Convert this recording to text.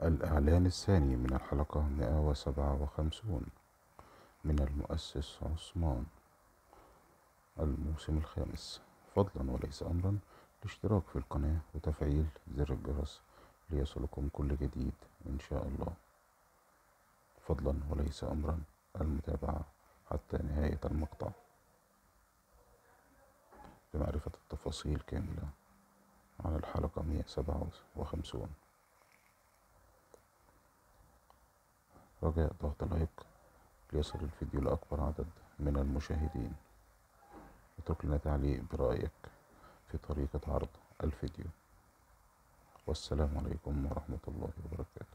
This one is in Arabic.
الإعلان الثاني من الحلقة 157 من المؤسس عثمان، الموسم الخامس. فضلا وليس أمرا الاشتراك في القناة وتفعيل زر الجرس ليصلكم كل جديد إن شاء الله. فضلا وليس أمرا المتابعة حتى نهاية المقطع لمعرفة التفاصيل كاملة عن الحلقة 157. رجاء ضغط لايك ليصل الفيديو لأكبر عدد من المشاهدين. اترك لنا تعليق برأيك في طريقة عرض الفيديو. والسلام عليكم ورحمة الله وبركاته.